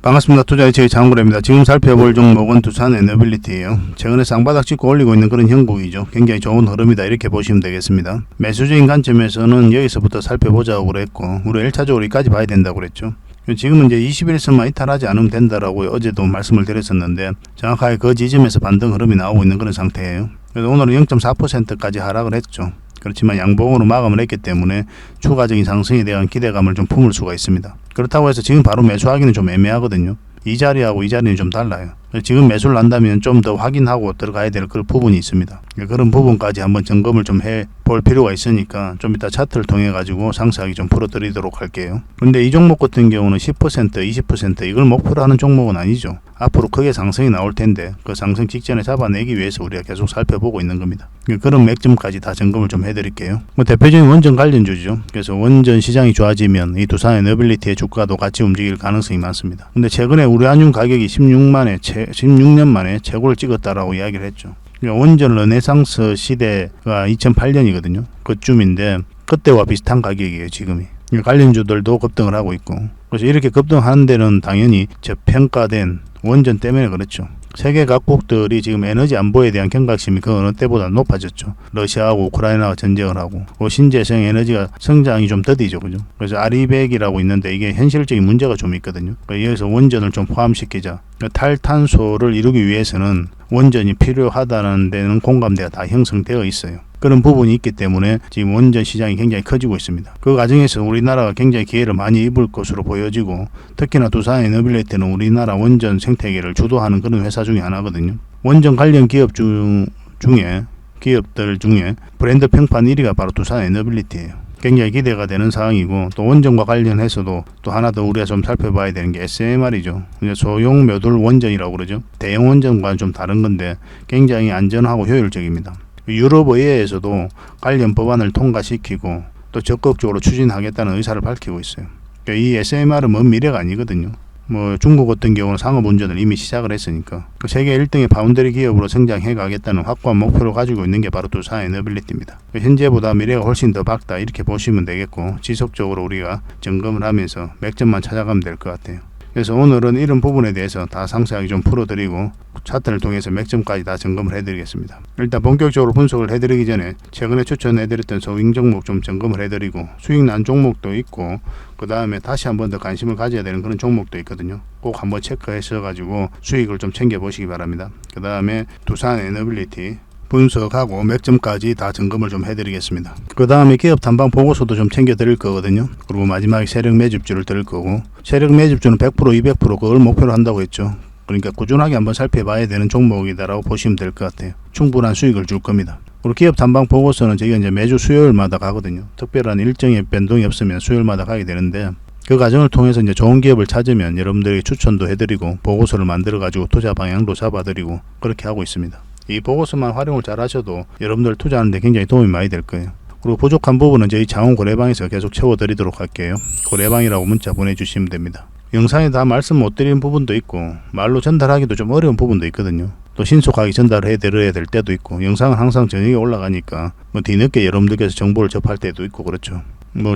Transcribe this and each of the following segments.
반갑습니다. 투자의 저희 장구래입니다. 지금 살펴볼 종목은 두산에너빌리티예요. 최근에 쌍바닥 찍고 올리고 있는 그런 형국이죠. 굉장히 좋은 흐름이다 이렇게 보시면 되겠습니다. 매수적인 관점에서는 여기서부터 살펴보자고 그랬고 우리 1차적으로 여기까지 봐야 된다고 그랬죠. 지금은 이제 21선만 이탈하지 않으면 된다라고 어제도 말씀을 드렸었는데 정확하게 그 지점에서 반등 흐름이 나오고 있는 그런 상태예요. 그래서 오늘은 0.4%까지 하락을 했죠. 그렇지만 양봉으로 마감을 했기 때문에 추가적인 상승에 대한 기대감을 좀 품을 수가 있습니다. 그렇다고 해서 지금 바로 매수하기는 좀 애매하거든요. 이 자리하고 이 자리는 좀 달라요. 지금 매수를 한다면 좀 더 확인하고 들어가야 될 그런 부분이 있습니다. 그런 부분까지 한번 점검을 좀 해볼 필요가 있으니까 좀 이따 차트를 통해 가지고 상세하게 좀 풀어드리도록 할게요. 근데 이 종목 같은 경우는 10%, 20% 이걸 목표로 하는 종목은 아니죠. 앞으로 크게 상승이 나올 텐데 그 상승 직전에 잡아내기 위해서 우리가 계속 살펴보고 있는 겁니다. 그런 맥점까지 다 점검을 좀 해드릴게요. 대표적인 원전 관련주죠. 그래서 원전 시장이 좋아지면 이 두산에너빌리티의 주가도 같이 움직일 가능성이 많습니다. 근데 최근에 우라늄 가격이 16년 만에 최고를 찍었다라고 이야기를 했죠. 원전 르네상스 시대가 2008년이거든요. 그쯤인데 그때와 비슷한 가격이에요 지금이. 관련주들도 급등을 하고 있고 그래서 이렇게 급등하는 데는 당연히 저평가된 원전 때문에 그렇죠. 세계 각국들이 지금 에너지 안보에 대한 경각심이 그 어느 때보다 높아졌죠. 러시아하고 우크라이나가 전쟁을 하고 신재생 에너지가 성장이 좀 더디죠. 그죠? 그래서 아리백이라고 있는데 이게 현실적인 문제가 좀 있거든요. 여기서 원전을 좀 포함시키자. 탈탄소를 이루기 위해서는 원전이 필요하다는 데는 공감대가 다 형성되어 있어요. 그런 부분이 있기 때문에 지금 원전 시장이 굉장히 커지고 있습니다. 그 과정에서 우리나라가 굉장히 기회를 많이 입을 것으로 보여지고 특히나 두산에너빌리티는 우리나라 원전 생태계를 주도하는 그런 회사 중에 하나거든요. 원전 관련 기업들 중에 브랜드 평판 1위가 바로 두산에너빌리티예요. 굉장히 기대가 되는 사항이고 또 원전과 관련해서도 또 하나 더 우리가 좀 살펴봐야 되는 게 SMR이죠. 소형 묘돌 원전이라고 그러죠. 대형 원전과는 좀 다른 건데 굉장히 안전하고 효율적입니다. 유럽 의회에서도 관련 법안을 통과시키고 또 적극적으로 추진하겠다는 의사를 밝히고 있어요. 이 SMR은 먼 미래가 아니거든요. 중국 같은 경우는 상업 운전을 이미 시작을 했으니까 세계 1등의 파운드리 기업으로 성장해 가겠다는 확고한 목표를 가지고 있는 게 바로 두산에너빌리티입니다. 현재보다 미래가 훨씬 더 밝다 이렇게 보시면 되겠고 지속적으로 우리가 점검을 하면서 맥점만 찾아가면 될 것 같아요. 그래서 오늘은 이런 부분에 대해서 다 상세하게 좀 풀어드리고 차트를 통해서 맥점까지 다 점검을 해드리겠습니다. 일단 본격적으로 분석을 해드리기 전에 최근에 추천해드렸던 소형 종목 좀 점검을 해드리고 수익 난 종목도 있고 그 다음에 다시 한 번 더 관심을 가져야 되는 그런 종목도 있거든요. 꼭 한번 체크하셔가지고 수익을 좀 챙겨보시기 바랍니다. 그 다음에 두산에너빌리티 분석하고 맥점까지 다 점검을 좀 해드리겠습니다. 그 다음에 기업 탐방 보고서도 좀 챙겨 드릴 거거든요. 그리고 마지막에 세력 매집주를 드릴 거고 세력 매집주는 100% 200% 그걸 목표로 한다고 했죠. 그러니까 꾸준하게 한번 살펴봐야 되는 종목이다라고 보시면 될 것 같아요. 충분한 수익을 줄 겁니다. 그리고 기업 탐방 보고서는 저희가 이제 매주 수요일마다 가거든요. 특별한 일정의 변동이 없으면 수요일마다 가게 되는데 그 과정을 통해서 이제 좋은 기업을 찾으면 여러분들에게 추천도 해드리고 보고서를 만들어 가지고 투자 방향도 잡아드리고 그렇게 하고 있습니다. 이 보고서만 활용을 잘 하셔도 여러분들 투자하는데 굉장히 도움이 많이 될 거예요. 그리고 부족한 부분은 저희 장원 고래방에서 계속 채워드리도록 할게요. 고래방이라고 문자 보내주시면 됩니다. 영상에 다 말씀 못 드리는 부분도 있고 말로 전달하기도 좀 어려운 부분도 있거든요. 또 신속하게 전달을 해드려야 될 때도 있고 영상은 항상 저녁에 올라가니까 뒤늦게 여러분들께서 정보를 접할 때도 있고 그렇죠.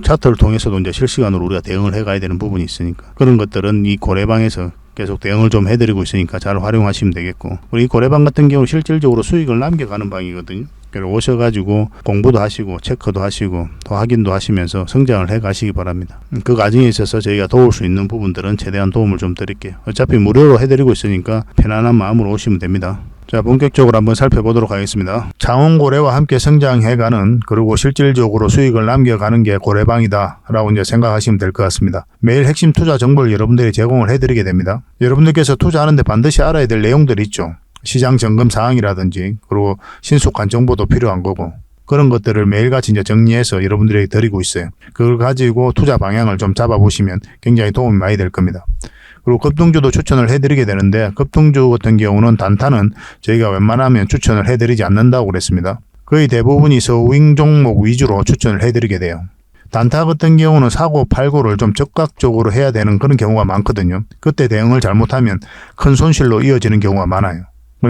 차트를 통해서도 이제 실시간으로 우리가 대응을 해가야 되는 부분이 있으니까 그런 것들은 이 고래방에서 계속 대응을 좀 해드리고 있으니까 잘 활용하시면 되겠고 우리 이 고래방 같은 경우 실질적으로 수익을 남겨가는 방이거든요. 그래서 오셔가지고 공부도 하시고 체크도 하시고 또 확인도 하시면서 성장을 해 가시기 바랍니다. 그 과정에 있어서 저희가 도울 수 있는 부분들은 최대한 도움을 좀 드릴게요. 어차피 무료로 해드리고 있으니까 편안한 마음으로 오시면 됩니다. 자, 본격적으로 한번 살펴보도록 하겠습니다. 장원고래와 함께 성장해가는 그리고 실질적으로 수익을 남겨가는 게 고래방이다 라고 이제 생각하시면 될 것 같습니다. 매일 핵심 투자 정보를 여러분들이 제공을 해드리게 됩니다. 여러분들께서 투자하는데 반드시 알아야 될 내용들이 있죠. 시장 점검 사항이라든지 그리고 신속한 정보도 필요한 거고 그런 것들을 매일같이 이제 정리해서 여러분들에게 드리고 있어요. 그걸 가지고 투자 방향을 좀 잡아보시면 굉장히 도움이 많이 될 겁니다. 그리고 급등주도 추천을 해드리게 되는데 급등주 같은 경우는 단타는 저희가 웬만하면 추천을 해드리지 않는다고 그랬습니다. 거의 대부분이 서윙 종목 위주로 추천을 해드리게 돼요. 단타 같은 경우는 사고 팔고를 좀 적극적으로 해야 되는 그런 경우가 많거든요. 그때 대응을 잘못하면 큰 손실로 이어지는 경우가 많아요.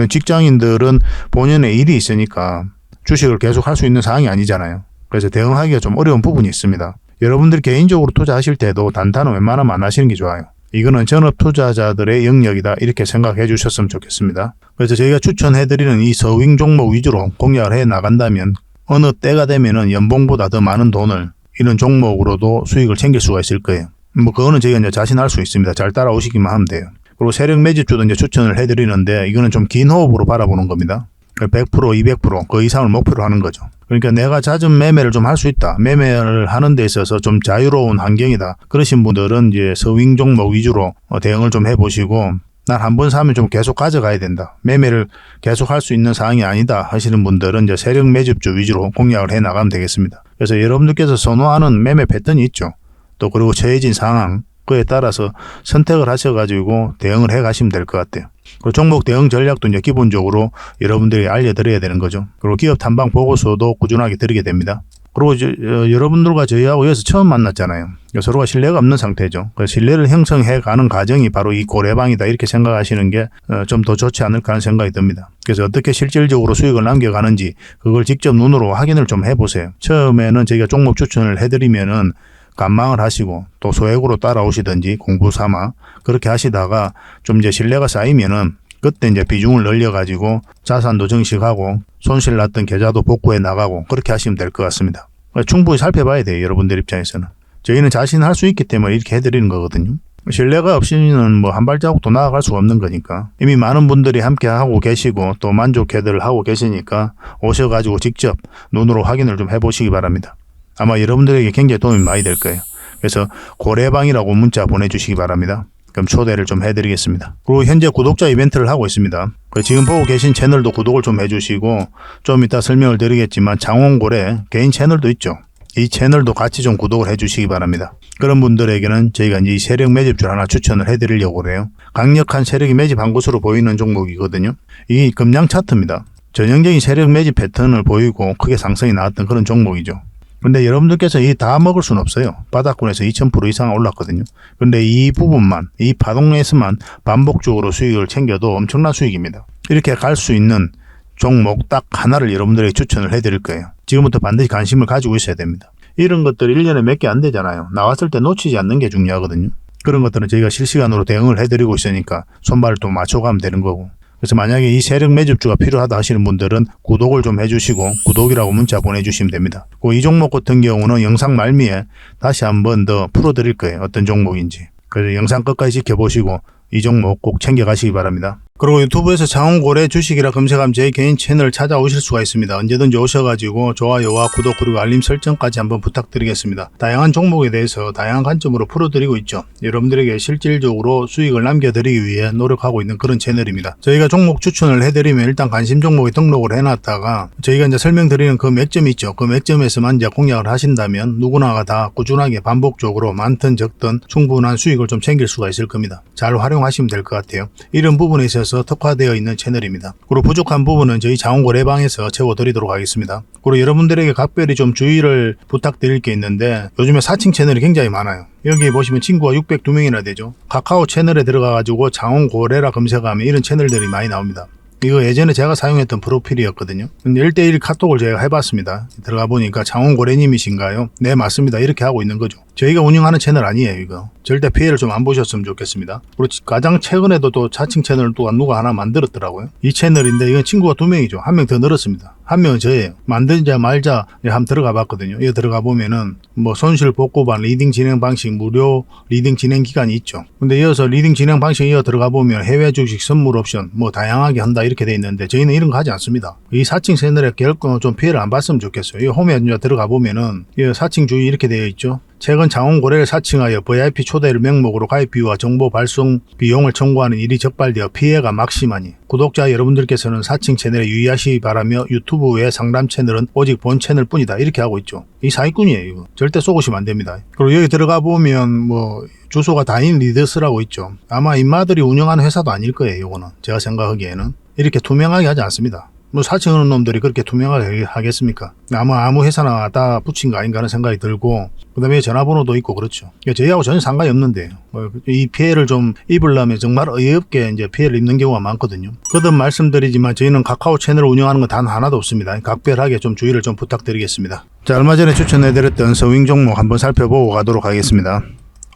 직장인들은 본연의 일이 있으니까 주식을 계속 할 수 있는 상황이 아니잖아요. 그래서 대응하기가 좀 어려운 부분이 있습니다. 여러분들 개인적으로 투자하실 때도 단타는 웬만하면 안 하시는 게 좋아요. 이거는 전업 투자자들의 영역이다 이렇게 생각해 주셨으면 좋겠습니다. 그래서 저희가 추천해드리는 이 서윙 종목 위주로 공략을 해 나간다면 어느 때가 되면은 연봉보다 더 많은 돈을 이런 종목으로도 수익을 챙길 수가 있을 거예요. 뭐 그거는 저희가 이제 자신할 수 있습니다. 잘 따라오시기만 하면 돼요. 그리고 세력 매집주도 이제 추천을 해드리는데 이거는 좀 긴 호흡으로 바라보는 겁니다. 100%, 200%그 이상을 목표로 하는 거죠. 그러니까 내가 잦은 매매를 좀 할 수 있다. 매매를 하는 데 있어서 좀 자유로운 환경이다. 그러신 분들은 이제 서윙 종목 위주로 대응을 좀 해보시고 난 한 번 사면 좀 계속 가져가야 된다. 매매를 계속 할 수 있는 상황이 아니다 하시는 분들은 이제 세력 매집주 위주로 공략을 해 나가면 되겠습니다. 그래서 여러분들께서 선호하는 매매 패턴이 있죠. 또 그리고 처해진 상황 그에 따라서 선택을 하셔가지고 대응을 해 가시면 될 것 같아요. 그리고 종목 대응 전략도 이제 기본적으로 여러분들이 알려드려야 되는 거죠. 그리고 기업 탐방 보고서도 꾸준하게 드리게 됩니다. 그리고 여러분들과 저희하고 여기서 처음 만났잖아요. 서로가 신뢰가 없는 상태죠. 그래서 신뢰를 형성해 가는 과정이 바로 이 고래방이다 이렇게 생각하시는 게 좀 더 좋지 않을까 하는 생각이 듭니다. 그래서 어떻게 실질적으로 수익을 남겨가는지 그걸 직접 눈으로 확인을 좀 해보세요. 처음에는 저희가 종목 추천을 해드리면은 관망을 하시고 또 소액으로 따라오시든지 공부 삼아 그렇게 하시다가 좀 이제 신뢰가 쌓이면은 그때 이제 비중을 늘려가지고 자산도 증식하고 손실 났던 계좌도 복구해 나가고 그렇게 하시면 될 것 같습니다. 충분히 살펴봐야 돼요. 여러분들 입장에서는. 저희는 자신할 수 있기 때문에 이렇게 해드리는 거거든요. 신뢰가 없이는 뭐 한 발자국도 나아갈 수가 없는 거니까 이미 많은 분들이 함께 하고 계시고 또 만족해들 하고 계시니까 오셔가지고 직접 눈으로 확인을 좀 해보시기 바랍니다. 아마 여러분들에게 굉장히 도움이 많이 될 거예요. 그래서 고래방이라고 문자 보내주시기 바랍니다. 그럼 초대를 좀 해드리겠습니다. 그리고 현재 구독자 이벤트를 하고 있습니다. 지금 보고 계신 채널도 구독을 좀 해주시고 좀 이따 설명을 드리겠지만 장원고래 개인 채널도 있죠. 이 채널도 같이 좀 구독을 해주시기 바랍니다. 그런 분들에게는 저희가 이제 이 세력 매집줄 하나 추천을 해드리려고 그래요. 강력한 세력이 매집한 것으로 보이는 종목이거든요. 이 금량 차트입니다. 전형적인 세력 매집 패턴을 보이고 크게 상승이 나왔던 그런 종목이죠. 근데 여러분들께서 이 다 먹을 수는 없어요. 바닥권에서 2000% 이상 올랐거든요. 근데 이 부분만, 이 파동에서만 반복적으로 수익을 챙겨도 엄청난 수익입니다. 이렇게 갈 수 있는 종목 딱 하나를 여러분들에게 추천을 해드릴 거예요. 지금부터 반드시 관심을 가지고 있어야 됩니다. 이런 것들 1년에 몇 개 안 되잖아요. 나왔을 때 놓치지 않는 게 중요하거든요. 그런 것들은 저희가 실시간으로 대응을 해드리고 있으니까 손발을 또 맞춰가면 되는 거고. 그래서 만약에 이 세력 매집주가 필요하다 하시는 분들은 구독을 좀 해주시고 구독이라고 문자 보내주시면 됩니다. 이 종목 같은 경우는 영상 말미에 다시 한번 더 풀어드릴 거예요. 어떤 종목인지. 그래서 영상 끝까지 지켜보시고 이 종목 꼭 챙겨가시기 바랍니다. 그리고 유튜브에서 장원고래 주식이라 검색하면 제 개인 채널 찾아오실 수가 있습니다. 언제든지 오셔가지고 좋아요와 구독 그리고 알림 설정까지 한번 부탁드리겠습니다. 다양한 종목에 대해서 다양한 관점으로 풀어드리고 있죠. 여러분들에게 실질적으로 수익을 남겨드리기 위해 노력하고 있는 그런 채널입니다. 저희가 종목 추천을 해드리면 일단 관심 종목에 등록을 해놨다가 저희가 이제 설명드리는 그 맥점이 있죠. 그 맥점에서만 이제 공략을 하신다면 누구나가 다 꾸준하게 반복적으로 많든 적든 충분한 수익을 좀 챙길 수가 있을 겁니다. 잘 활용하시면 될 것 같아요. 이런 부분에 있어서 특화되어 있는 채널입니다. 그리고 부족한 부분은 저희 장원고래방에서 채워드리도록 하겠습니다. 그리고 여러분들에게 각별히 좀 주의를 부탁드릴 게 있는데 요즘에 사칭 채널이 굉장히 많아요. 여기 보시면 친구가 602명이나 되죠. 카카오 채널에 들어가가지고 장원고래라 검색하면 이런 채널들이 많이 나옵니다. 이거 예전에 제가 사용했던 프로필이었거든요. 근데 1대1 카톡을 제가 해봤습니다. 들어가 보니까 장원고래님이신가요? 네, 맞습니다. 이렇게 하고 있는 거죠. 저희가 운영하는 채널 아니에요, 이거. 절대 피해를 좀 안 보셨으면 좋겠습니다. 그리고 가장 최근에도 또 자칭 채널을 또 누가 하나 만들었더라고요. 이 채널인데 이건 친구가 2명이죠. 1명 더 늘었습니다. 1명은 저예요. 만들자 말자 한번 들어가 봤거든요. 이거 들어가 보면은 뭐 손실 복구반 리딩 진행 방식 무료 리딩 진행 기간이 있죠. 근데 이어서 리딩 진행 방식 이어 들어가 보면 해외 주식 선물 옵션 뭐 다양하게 한다 이렇게 돼 있는데 저희는 이런 거 하지 않습니다. 이 사칭 채널에 결코 좀 피해를 안 봤으면 좋겠어요. 이 홈에 들어가 보면은 이 사칭 주의 이렇게 되어 있죠. 최근 장원고래를 사칭하여 VIP 초대를 명목으로 가입 비유와 정보 발송 비용을 청구하는 일이 적발되어 피해가 막심하니 구독자 여러분들께서는 사칭 채널에 유의하시기 바라며 유튜브의 상담 채널은 오직 본 채널 뿐이다 이렇게 하고 있죠. 이 사기꾼이에요. 이거 절대 쏘시면 안 됩니다. 그리고 여기 들어가 보면 뭐 주소가 다인 리더스라고 있죠. 아마 인마들이 운영하는 회사도 아닐 거예요. 이거는 제가 생각하기에는 이렇게 투명하게 하지 않습니다. 뭐 사칭하는 놈들이 그렇게 투명하게 하겠습니까? 아무 회사나 다 붙인 거 아닌가 하는 생각이 들고 그 다음에 전화번호도 있고 그렇죠. 저희하고 전혀 상관이 없는데요. 이 피해를 좀 입으려면 정말 어이없게 이제 피해를 입는 경우가 많거든요. 거듭 말씀드리지만 저희는 카카오 채널을 운영하는 건 단 하나도 없습니다. 각별하게 좀 주의를 좀 부탁드리겠습니다. 자, 얼마 전에 추천해드렸던 서윙 종목 한번 살펴보고 가도록 하겠습니다.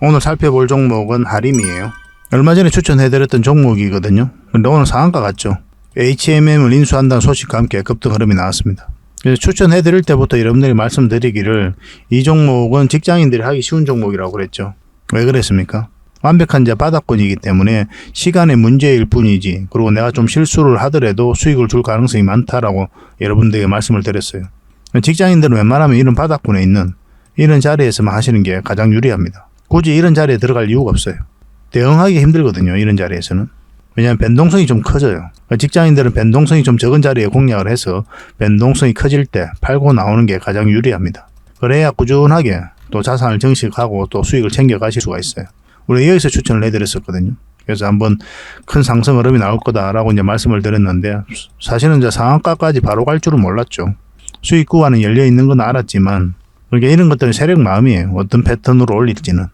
오늘 살펴볼 종목은 하림이에요. 얼마 전에 추천해드렸던 종목이거든요. 근데 오늘 상한가 같죠. HMM을 인수한다는 소식과 함께 급등 흐름이 나왔습니다. 그래서 추천해드릴 때부터 여러분들이 말씀드리기를 이 종목은 직장인들이 하기 쉬운 종목이라고 그랬죠. 왜 그랬습니까? 완벽한 바닥권이기 때문에 시간의 문제일 뿐이지, 그리고 내가 좀 실수를 하더라도 수익을 줄 가능성이 많다라고 여러분들에게 말씀을 드렸어요. 직장인들은 웬만하면 이런 바닥권에 있는 이런 자리에서만 하시는 게 가장 유리합니다. 굳이 이런 자리에 들어갈 이유가 없어요. 대응하기 힘들거든요, 이런 자리에서는. 왜냐하면 변동성이 좀 커져요. 직장인들은 변동성이 좀 적은 자리에 공략을 해서 변동성이 커질 때 팔고 나오는 게 가장 유리합니다. 그래야 꾸준하게 또 자산을 증식하고 또 수익을 챙겨 가실 수가 있어요. 우리 여기서 추천을 해드렸었거든요. 그래서 한번 큰 상승 흐름이 나올 거다라고 이제 말씀을 드렸는데, 사실은 이제 상한가까지 바로 갈 줄은 몰랐죠. 수익 구간은 열려 있는 건 알았지만, 그러니까 이런 것들은 세력 마음이에요. 어떤 패턴으로 올릴지는.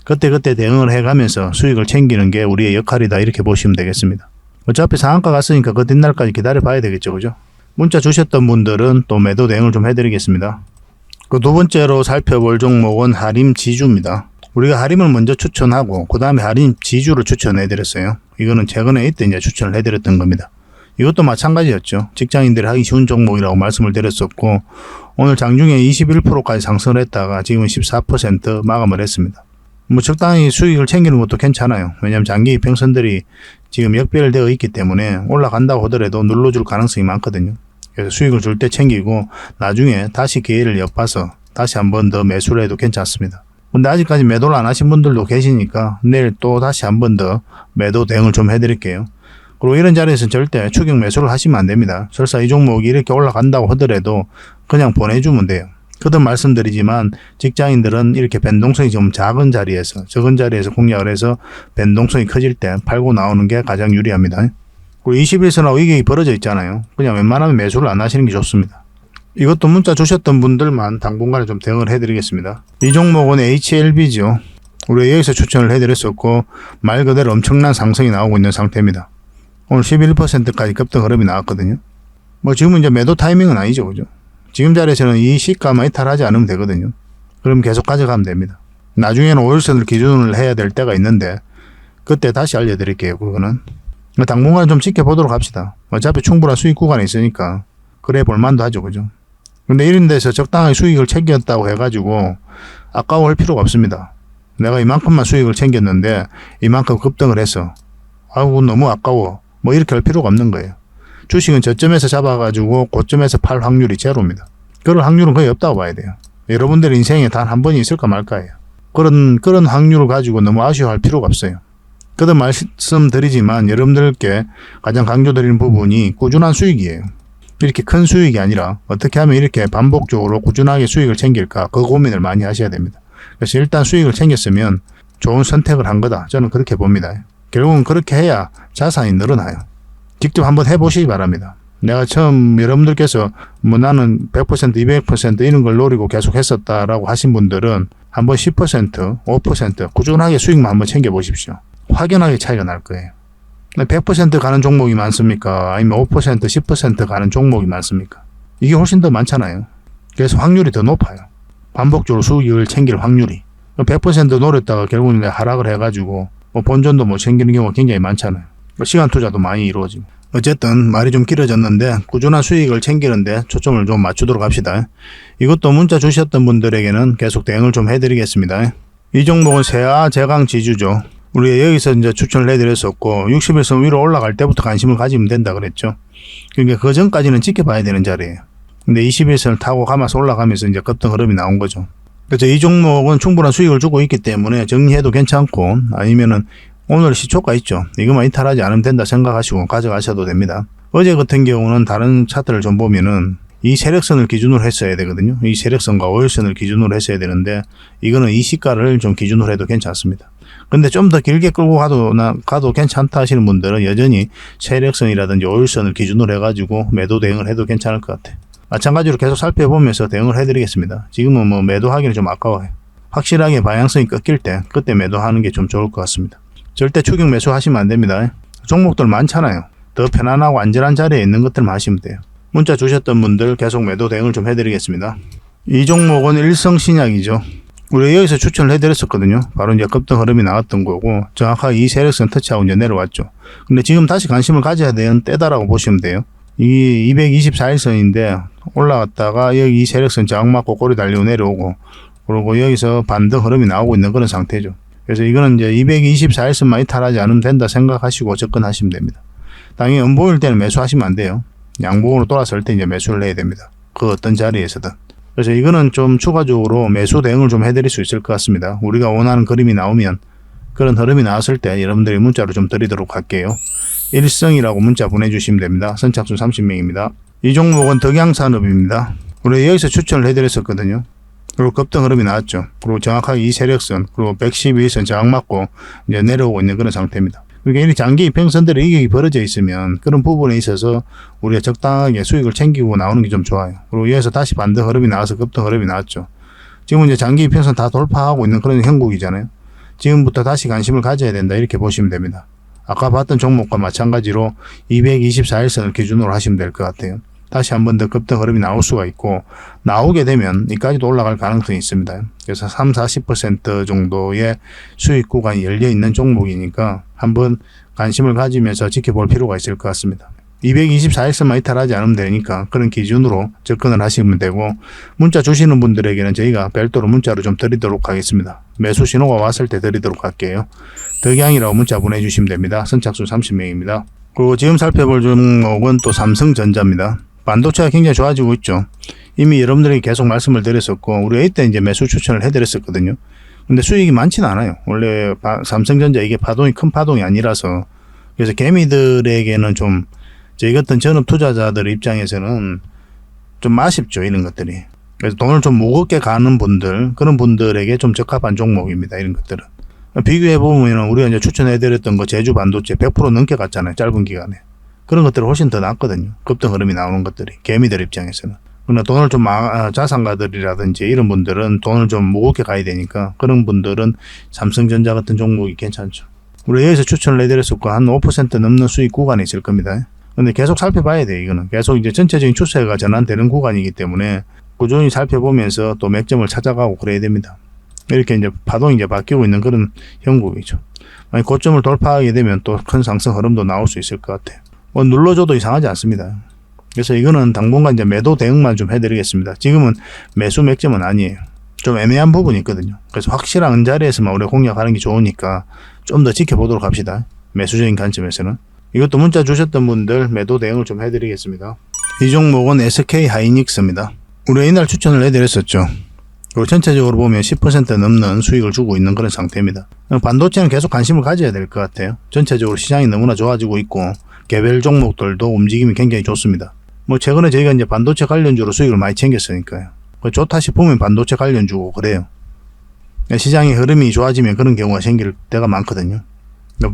그때 대응을 해가면서 수익을 챙기는 게 우리의 역할이다, 이렇게 보시면 되겠습니다. 어차피 상한가 갔으니까 그 뒷날까지 기다려 봐야 되겠죠, 그죠? 문자 주셨던 분들은 또 매도 대응을 좀 해드리겠습니다. 그 두 번째로 살펴볼 종목은 하림 지주입니다. 우리가 하림을 먼저 추천하고 그 다음에 하림 지주를 추천해드렸어요. 이거는 최근에 이때 이제 추천을 해드렸던 겁니다. 이것도 마찬가지였죠. 직장인들이 하기 쉬운 종목이라고 말씀을 드렸었고, 오늘 장중에 21%까지 상승을 했다가 지금은 14% 마감을 했습니다. 뭐 적당히 수익을 챙기는 것도 괜찮아요. 왜냐하면 장기 이평선들이 지금 역별되어 있기 때문에 올라간다고 하더라도 눌러줄 가능성이 많거든요. 그래서 수익을 줄 때 챙기고 나중에 다시 기회를 엿봐서 다시 한 번 더 매수를 해도 괜찮습니다. 근데 아직까지 매도를 안 하신 분들도 계시니까 내일 또 다시 한 번 더 매도 대응을 좀 해드릴게요. 그리고 이런 자리에서는 절대 추격 매수를 하시면 안 됩니다. 설사 이 종목이 이렇게 올라간다고 하더라도 그냥 보내주면 돼요. 거듭 말씀드리지만 직장인들은 이렇게 변동성이 좀 적은 자리에서 공략을 해서 변동성이 커질 때 팔고 나오는 게 가장 유리합니다. 그리고 21선하고 이게 벌어져 있잖아요. 그냥 웬만하면 매수를 안 하시는 게 좋습니다. 이것도 문자 주셨던 분들만 당분간에 좀 대응을 해드리겠습니다. 이 종목은 HLB죠. 우리가 여기서 추천을 해드렸었고 말 그대로 엄청난 상승이 나오고 있는 상태입니다. 오늘 11%까지 급등 흐름이 나왔거든요. 뭐 지금은 이제 매도 타이밍은 아니죠, 그죠? 지금 자리에서는 이 시가만 이탈하지 않으면 되거든요. 그럼 계속 가져가면 됩니다. 나중에는 5일선을 기준을 해야 될 때가 있는데 그때 다시 알려드릴게요. 그거는 당분간 좀 지켜보도록 합시다. 어차피 충분한 수익 구간이 있으니까 그래 볼만도 하죠, 그죠? 근데 이런 데서 적당하게 수익을 챙겼다고 해가지고 아까워할 필요가 없습니다. 내가 이만큼만 수익을 챙겼는데 이만큼 급등을 해서 아우 너무 아까워 뭐 이렇게 할 필요가 없는 거예요. 주식은 저점에서 잡아가지고 고점에서 팔 확률이 제로입니다. 그런 확률은 거의 없다고 봐야 돼요. 여러분들 인생에 단 한 번이 있을까 말까예요. 그런 확률을 가지고 너무 아쉬워할 필요가 없어요. 거듭 말씀드리지만 여러분들께 가장 강조드리는 부분이 꾸준한 수익이에요. 이렇게 큰 수익이 아니라 어떻게 하면 이렇게 반복적으로 꾸준하게 수익을 챙길까, 그 고민을 많이 하셔야 됩니다. 그래서 일단 수익을 챙겼으면 좋은 선택을 한 거다, 저는 그렇게 봅니다. 결국은 그렇게 해야 자산이 늘어나요. 직접 한번 해보시기 바랍니다. 내가 처음 여러분들께서 뭐 나는 100%, 200% 이런 걸 노리고 계속 했었다라고 하신 분들은 한번 10%, 5% 꾸준하게 수익만 한번 챙겨보십시오. 확연하게 차이가 날 거예요. 100% 가는 종목이 많습니까? 아니면 5%, 10% 가는 종목이 많습니까? 이게 훨씬 더 많잖아요. 그래서 확률이 더 높아요. 반복적으로 수익을 챙길 확률이. 100% 노렸다가 결국은 하락을 해가지고 뭐 본전도 못 챙기는 경우가 굉장히 많잖아요. 시간 투자도 많이 이루어지고. 어쨌든 말이 좀 길어졌는데 꾸준한 수익을 챙기는데 초점을 좀 맞추도록 합시다. 이것도 문자 주셨던 분들에게는 계속 대응을 좀 해드리겠습니다. 이 종목은 세아 제강 지주죠. 우리가 여기서 이제 추천을 해드렸었고 60일선 위로 올라갈 때부터 관심을 가지면 된다 그랬죠. 그러니까 그 전까지는 지켜봐야 되는 자리예요. 근데 21선을 타고 가면서 올라가면서 이제 급등 흐름이 나온 거죠. 그래서 이 종목은 충분한 수익을 주고 있기 때문에 정리해도 괜찮고, 아니면은 오늘 시초가 있죠. 이것만 이탈하지 않으면 된다 생각하시고 가져가셔도 됩니다. 어제 같은 경우는 다른 차트를 좀 보면은 이 세력선을 기준으로 했어야 되거든요. 이 세력선과 5일선을 기준으로 했어야 되는데 이거는 이 시가를 좀 기준으로 해도 괜찮습니다. 근데 좀 더 길게 끌고 가도 괜찮다 하시는 분들은 여전히 세력선이라든지 5일선을 기준으로 해가지고 매도 대응을 해도 괜찮을 것 같아요. 마찬가지로 계속 살펴보면서 대응을 해드리겠습니다. 지금은 뭐 매도하기는 좀 아까워요. 확실하게 방향성이 꺾일 때 그때 매도하는 게 좀 좋을 것 같습니다. 절대 추격 매수 하시면 안 됩니다. 종목들 많잖아요. 더 편안하고 안전한 자리에 있는 것들만 하시면 돼요. 문자 주셨던 분들 계속 매도 대응을 좀 해드리겠습니다. 이 종목은 일성신약이죠. 우리 여기서 추천을 해드렸었거든요. 바로 이제 급등 흐름이 나왔던 거고, 정확하게 이 세력선 터치하고 이제 내려왔죠. 근데 지금 다시 관심을 가져야 되는 때다라고 보시면 돼요. 이 224일선인데 올라갔다가 여기 이 세력선 저항 맞고 꼬리 달리고 내려오고, 그리고 여기서 반등 흐름이 나오고 있는 그런 상태죠. 그래서 이거는 이제 224일선만 이탈하지 않으면 된다 생각하시고 접근하시면 됩니다. 당연히 음보일 때는 매수하시면 안 돼요. 양봉으로 돌아설 때 이제 매수를 해야 됩니다. 그 어떤 자리에서든. 그래서 이거는 좀 추가적으로 매수 대응을 좀 해드릴 수 있을 것 같습니다. 우리가 원하는 그림이 나오면, 그런 흐름이 나왔을 때 여러분들이 문자로 좀 드리도록 할게요. 일성이라고 문자 보내주시면 됩니다. 선착순 30명입니다. 이 종목은 덕양산업입니다. 우리 여기서 추천을 해드렸었거든요. 그리고 급등 흐름이 나왔죠. 그리고 정확하게 이 세력선, 그리고 112선 저항 맞고 이제 내려오고 있는 그런 상태입니다. 그러니까 이 장기 이평선들의 이격이 벌어져 있으면 그런 부분에 있어서 우리가 적당하게 수익을 챙기고 나오는 게 좀 좋아요. 그리고 여기서 다시 반등 흐름이 나와서 급등 흐름이 나왔죠. 지금은 이제 장기 이평선 다 돌파하고 있는 그런 형국이잖아요. 지금부터 다시 관심을 가져야 된다 이렇게 보시면 됩니다. 아까 봤던 종목과 마찬가지로 224일선을 기준으로 하시면 될 것 같아요. 다시 한 번 더 급등 흐름이 나올 수가 있고, 나오게 되면 이까지도 올라갈 가능성이 있습니다. 그래서 30-40% 정도의 수익 구간이 열려 있는 종목이니까 한번 관심을 가지면서 지켜볼 필요가 있을 것 같습니다. 224일선만 이탈하지 않으면 되니까 그런 기준으로 접근을 하시면 되고, 문자 주시는 분들에게는 저희가 별도로 문자로 좀 드리도록 하겠습니다. 매수 신호가 왔을 때 드리도록 할게요. 덕양이라고 문자 보내주시면 됩니다. 선착순 30명입니다. 그리고 지금 살펴볼 종목은 또 삼성전자입니다. 반도체가 굉장히 좋아지고 있죠. 이미 여러분들에게 계속 말씀을 드렸었고, 우리가 이때 이제 매수 추천을 해드렸었거든요. 근데 수익이 많지는 않아요. 원래 삼성전자 이게 파동이 큰 파동이 아니라서. 그래서 개미들에게는 좀, 저희 같은 전업 투자자들 입장에서는 좀 아쉽죠, 이런 것들이. 그래서 돈을 좀 무겁게 가는 분들, 그런 분들에게 좀 적합한 종목입니다, 이런 것들은. 비교해보면 우리가 이제 추천해드렸던 거 제주 반도체 100% 넘게 갔잖아요, 짧은 기간에. 그런 것들은 훨씬 더 낫거든요. 급등 흐름이 나오는 것들이. 개미들 입장에서는. 그러나 돈을 좀 자산가들이라든지 이런 분들은 돈을 좀 무겁게 가야 되니까, 그런 분들은 삼성전자 같은 종목이 괜찮죠. 우리 여기서 추천을 해드렸었고 한 5% 넘는 수익 구간이 있을 겁니다. 근데 계속 살펴봐야 돼요. 이거는 계속 이제 전체적인 추세가 전환되는 구간이기 때문에 꾸준히 살펴보면서 또 맥점을 찾아가고 그래야 됩니다. 이렇게 이제 파동이 이제 바뀌고 있는 그런 형국이죠. 만약 고점을 돌파하게 되면 또 큰 상승 흐름도 나올 수 있을 것 같아요. 뭐 눌러줘도 이상하지 않습니다. 그래서 이거는 당분간 이제 매도 대응만 좀 해드리겠습니다. 지금은 매수 맥점은 아니에요. 좀 애매한 부분이 있거든요. 그래서 확실한 자리에서만 우리가 공략하는 게 좋으니까 좀 더 지켜보도록 합시다. 매수적인 관점에서는. 이것도 문자 주셨던 분들 매도 대응을 좀 해드리겠습니다. 이 종목은 SK 하이닉스입니다. 우리가 이날 추천을 해드렸었죠. 그리고 전체적으로 보면 10% 넘는 수익을 주고 있는 그런 상태입니다. 반도체는 계속 관심을 가져야 될 것 같아요. 전체적으로 시장이 너무나 좋아지고 있고 개별 종목들도 움직임이 굉장히 좋습니다. 뭐 최근에 저희가 이제 반도체 관련주로 수익을 많이 챙겼으니까요. 좋다 싶으면 반도체 관련주고 그래요. 시장의 흐름이 좋아지면 그런 경우가 생길 때가 많거든요.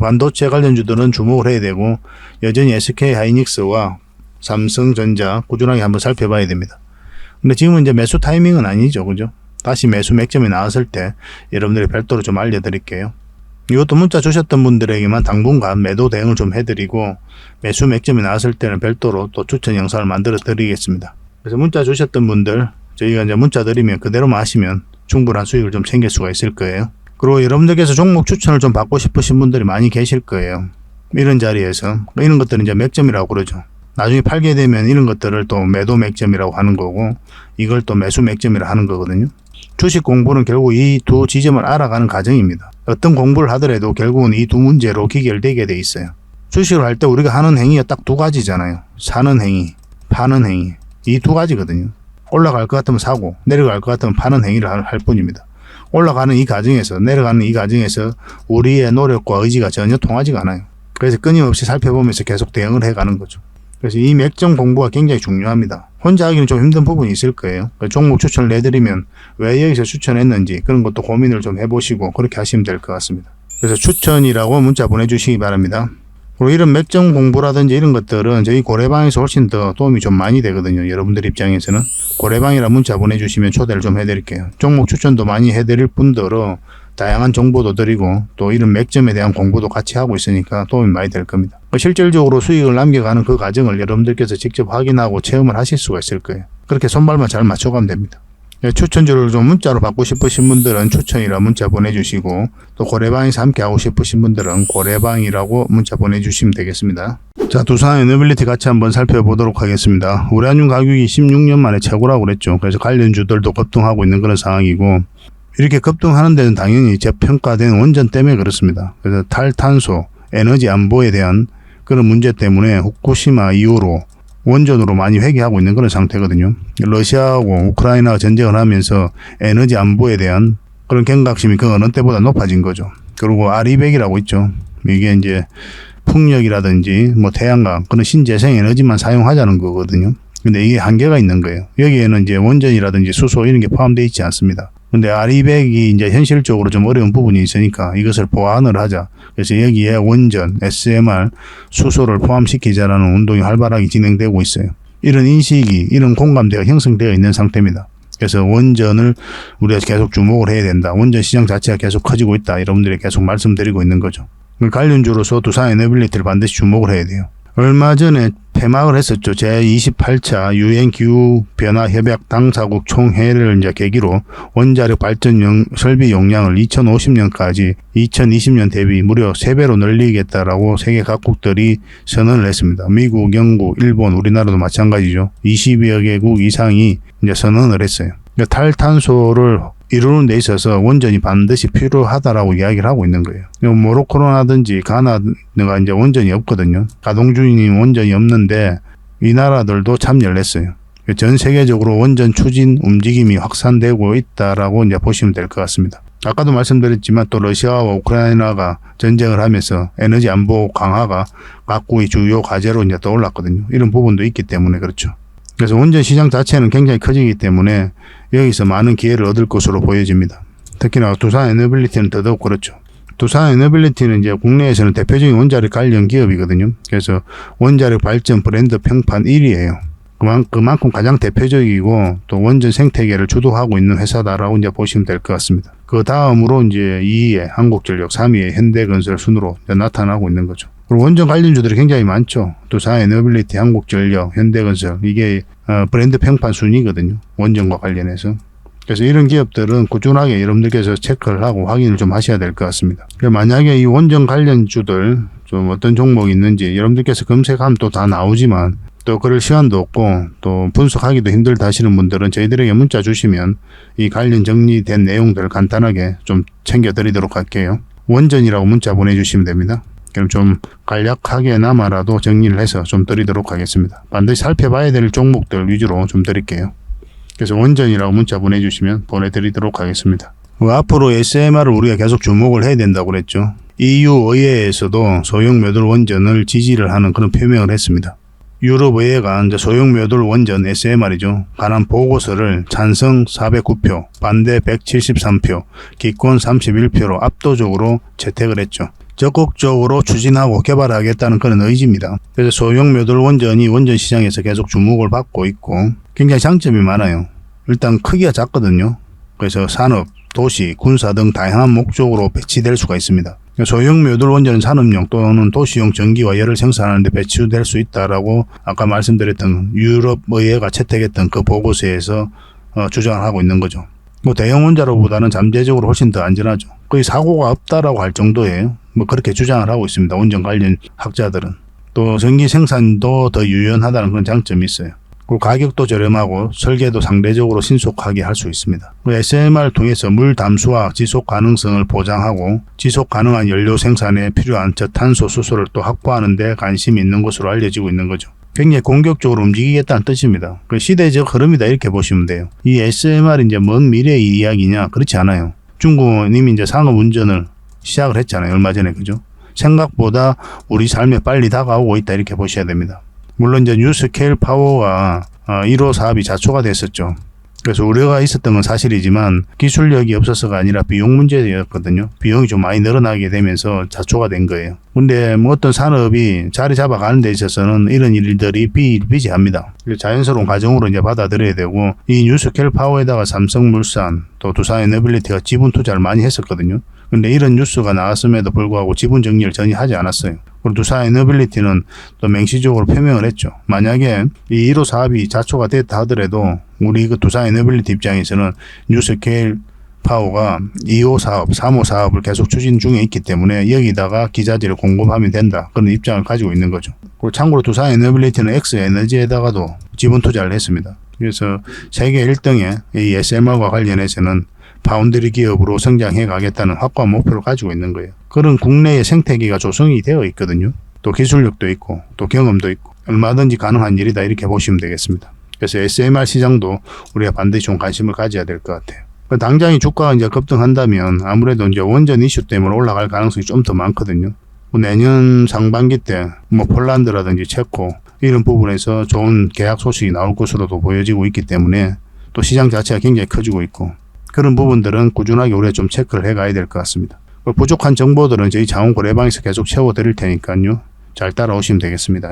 반도체 관련주들은 주목을 해야 되고, 여전히 SK 하이닉스와 삼성전자 꾸준하게 한번 살펴봐야 됩니다. 근데 지금은 이제 매수 타이밍은 아니죠, 그죠? 다시 매수 맥점이 나왔을 때 여러분들이 별도로 좀 알려드릴게요. 이것도 문자 주셨던 분들에게만 당분간 매도 대응을 좀 해드리고, 매수 맥점이 나왔을 때는 별도로 또 추천 영상을 만들어 드리겠습니다. 그래서 문자 주셨던 분들, 저희가 이제 문자 드리면 그대로만 하시면 충분한 수익을 좀 챙길 수가 있을 거예요. 그리고 여러분들께서 종목 추천을 좀 받고 싶으신 분들이 많이 계실 거예요. 이런 자리에서. 이런 것들은 이제 맥점이라고 그러죠. 나중에 팔게 되면 이런 것들을 또 매도 맥점이라고 하는 거고, 이걸 또 매수 맥점이라고 하는 거거든요. 주식 공부는 결국 이 두 지점을 알아가는 과정입니다. 어떤 공부를 하더라도 결국은 이 두 문제로 기결되게 돼 있어요. 주식을 할 때 우리가 하는 행위가 딱 두 가지잖아요. 사는 행위, 파는 행위. 이 두 가지거든요. 올라갈 것 같으면 사고, 내려갈 것 같으면 파는 행위를 할 뿐입니다. 올라가는 이 과정에서, 내려가는 이 과정에서 우리의 노력과 의지가 전혀 통하지가 않아요. 그래서 끊임없이 살펴보면서 계속 대응을 해가는 거죠. 그래서 이 맥점 공부가 굉장히 중요합니다. 혼자 하기는 좀 힘든 부분이 있을 거예요. 종목 추천을 해드리면 왜 여기서 추천했는지 그런 것도 고민을 좀 해보시고 그렇게 하시면 될 것 같습니다. 그래서 추천이라고 문자 보내주시기 바랍니다. 그리고 이런 맥점 공부라든지 이런 것들은 저희 고래방에서 훨씬 더 도움이 좀 많이 되거든요. 여러분들 입장에서는. 고래방이라 문자 보내주시면 초대를 좀 해드릴게요. 종목 추천도 많이 해드릴 뿐더러 다양한 정보도 드리고 또 이런 맥점에 대한 공부도 같이 하고 있으니까 도움이 많이 될 겁니다. 실질적으로 수익을 남겨가는 그 과정을 여러분들께서 직접 확인하고 체험을 하실 수가 있을 거예요. 그렇게 손발만 잘 맞춰가면 됩니다. 추천주를 좀 문자로 받고 싶으신 분들은 추천이라 문자 보내주시고, 또 고래방에서 함께 하고 싶으신 분들은 고래방이라고 문자 보내주시면 되겠습니다. 자, 두산 에너빌리티 같이 한번 살펴보도록 하겠습니다. 우라늄 가격이 16년 만에 최고라고 그랬죠. 그래서 관련주들도 급등하고 있는 그런 상황이고, 이렇게 급등하는 데는 당연히 저평가된 원전 때문에 그렇습니다. 그래서 탈탄소, 에너지 안보에 대한 그런 문제 때문에 후쿠시마 이후로 원전으로 많이 회귀하고 있는 그런 상태거든요. 러시아하고 우크라이나가 전쟁을 하면서 에너지 안보에 대한 그런 경각심이 그 어느 때보다 높아진 거죠. 그리고 R200이라고 있죠. 이게 이제 풍력이라든지 뭐 태양광 그런 신재생 에너지만 사용하자는 거거든요. 근데 이게 한계가 있는 거예요. 여기에는 이제 원전이라든지 수소 이런 게 포함되어 있지 않습니다. 근데 R200이 이제 현실적으로 좀 어려운 부분이 있으니까 이것을 보완을 하자. 그래서 여기에 원전, SMR, 수소를 포함시키자라는 운동이 활발하게 진행되고 있어요. 이런 인식이, 이런 공감대가 형성되어 있는 상태입니다. 그래서 원전을 우리가 계속 주목을 해야 된다. 원전 시장 자체가 계속 커지고 있다. 여러분들이 계속 말씀드리고 있는 거죠. 관련주로서 두산 에너빌리티를 반드시 주목을 해야 돼요. 얼마 전에 폐막을 했었죠. 제28차 유엔 기후 변화 협약 당사국 총회를 이제 계기로 원자력 발전 설비 용량을 2050년까지 2020년 대비 무려 3배로 늘리겠다라고 세계 각국들이 선언을 했습니다. 미국, 영국, 일본, 우리나라도 마찬가지죠. 20여 개국 이상이 이제 선언을 했어요. 그러니까 탈탄소를 이루는 데 있어서 원전이 반드시 필요하다라고 이야기를 하고 있는 거예요. 모로코라든지 가나가 이제 원전이 없거든요. 가동 중인 원전이 없는데 이 나라들도 참여를 했어요. 전 세계적으로 원전 추진 움직임이 확산되고 있다라고 이제 보시면 될 것 같습니다. 아까도 말씀드렸지만 또 러시아와 우크라이나가 전쟁을 하면서 에너지 안보 강화가 각국의 주요 과제로 이제 떠올랐거든요. 이런 부분도 있기 때문에 그렇죠. 그래서 원전 시장 자체는 굉장히 커지기 때문에 여기서 많은 기회를 얻을 것으로 보여집니다. 특히나 두산 에너빌리티는 더더욱 그렇죠. 두산 에너빌리티는 이제 국내에서는 대표적인 원자력 관련 기업이거든요. 그래서 원자력 발전 브랜드 평판 1위예요. 그만큼 가장 대표적이고 또 원전 생태계를 주도하고 있는 회사다라고 이제 보시면 될 것 같습니다. 그 다음으로 이제 2위에 한국전력, 3위에 현대건설 순으로 나타나고 있는 거죠. 그리고 원전 관련주들이 굉장히 많죠. 두산 에너빌리티, 한국전력, 현대건설 이게 브랜드 평판 순위거든요. 원전과 관련해서. 그래서 이런 기업들은 꾸준하게 여러분들께서 체크를 하고 확인을 좀 하셔야 될 것 같습니다. 만약에 이 원전 관련주들 좀 어떤 종목이 있는지 여러분들께서 검색하면 또 다 나오지만 또 그럴 시간도 없고 또 분석하기도 힘들다 하시는 분들은 저희들에게 문자 주시면 이 관련 정리된 내용들을 간단하게 좀 챙겨드리도록 할게요. 원전이라고 문자 보내주시면 됩니다. 그럼 좀 간략하게나마라도 정리를 해서 좀 드리도록 하겠습니다. 반드시 살펴봐야 될 종목들 위주로 좀 드릴게요. 그래서 원전이라고 문자 보내주시면 보내드리도록 하겠습니다. 앞으로 SMR을 우리가 계속 주목을 해야 된다고 그랬죠. EU 의회에서도 소형 묘돌 원전을 지지를 하는 그런 표명을 했습니다. 유럽 의회가 이제 소형 묘돌 원전 SMR이죠. 관한 보고서를 찬성 409표, 반대 173표, 기권 31표로 압도적으로 채택을 했죠. 적극적으로 추진하고 개발하겠다는 그런 의지입니다. 그래서 소형 묘돌 원전이 원전 시장에서 계속 주목을 받고 있고 굉장히 장점이 많아요. 일단 크기가 작거든요. 그래서 산업, 도시, 군사 등 다양한 목적으로 배치될 수가 있습니다. 소형 묘돌 원전은 산업용 또는 도시용 전기와 열을 생산하는 데 배치될 수 있다라고 아까 말씀드렸던 유럽 의회가 채택했던 그 보고서에서 주장을 하고 있는 거죠. 뭐 대형 원자로보다는 잠재적으로 훨씬 더 안전하죠. 거의 사고가 없다라고 할 정도예요. 뭐 그렇게 주장을 하고 있습니다. 원전 관련 학자들은. 또 전기 생산도 더 유연하다는 그런 장점이 있어요. 그리고 가격도 저렴하고 설계도 상대적으로 신속하게 할 수 있습니다. SMR을 통해서 물 담수와 지속 가능성을 보장하고 지속 가능한 연료 생산에 필요한 저탄소 수소를 또 확보하는 데 관심이 있는 것으로 알려지고 있는 거죠. 굉장히 공격적으로 움직이겠다는 뜻입니다. 그 시대적 흐름이다 이렇게 보시면 돼요. 이 SMR이 이제 먼 미래의 이야기냐? 그렇지 않아요. 중국은 이미 이제 상업 운전을 시작을 했잖아요. 얼마 전에 그죠? 생각보다 우리 삶에 빨리 다가오고 있다 이렇게 보셔야 됩니다. 물론 이제 뉴스케일 파워가 1호 사업이 자초가 됐었죠. 그래서 우려가 있었던 건 사실이지만 기술력이 없어서가 아니라 비용 문제였거든요. 비용이 좀 많이 늘어나게 되면서 자초가 된 거예요. 근데 뭐 어떤 산업이 자리 잡아가는 데 있어서는 이런 일들이 비일비재합니다. 자연스러운 과정으로 이제 받아들여야 되고 이 뉴스케일 파워에다가 삼성물산 또 두산 에너빌리티가 지분 투자를 많이 했었거든요. 근데 이런 뉴스가 나왔음에도 불구하고 지분 정리를 전혀 하지 않았어요. 그리고 두산 에너빌리티는 또 맹시적으로 표명을 했죠. 만약에 이 1호 사업이 자초가 됐다 하더라도 우리 그 두산 에너빌리티 입장에서는 뉴스케일 파워가 2호 사업, 3호 사업을 계속 추진 중에 있기 때문에 여기다가 기자재를 공급하면 된다. 그런 입장을 가지고 있는 거죠. 그리고 참고로 두산 에너빌리티는 엑스에너지에다가도 지분 투자를 했습니다. 그래서 세계 1등의 이 SMR과 관련해서는 파운드리 기업으로 성장해 가겠다는 확고한 목표를 가지고 있는 거예요. 그런 국내의 생태계가 조성이 되어 있거든요. 또 기술력도 있고 또 경험도 있고 얼마든지 가능한 일이다 이렇게 보시면 되겠습니다. 그래서 SMR 시장도 우리가 반드시 좀 관심을 가져야 될 것 같아요. 당장이 주가가 이제 급등한다면 아무래도 이제 원전 이슈 때문에 올라갈 가능성이 좀 더 많거든요. 내년 상반기 때 폴란드라든지 체코 이런 부분에서 좋은 계약 소식이 나올 것으로도 보여지고 있기 때문에 또 시장 자체가 굉장히 커지고 있고 그런 부분들은 꾸준하게 우리가 좀 체크를 해 가야 될 것 같습니다. 부족한 정보들은 저희 자원거래방에서 계속 채워드릴 테니까요. 잘 따라오시면 되겠습니다.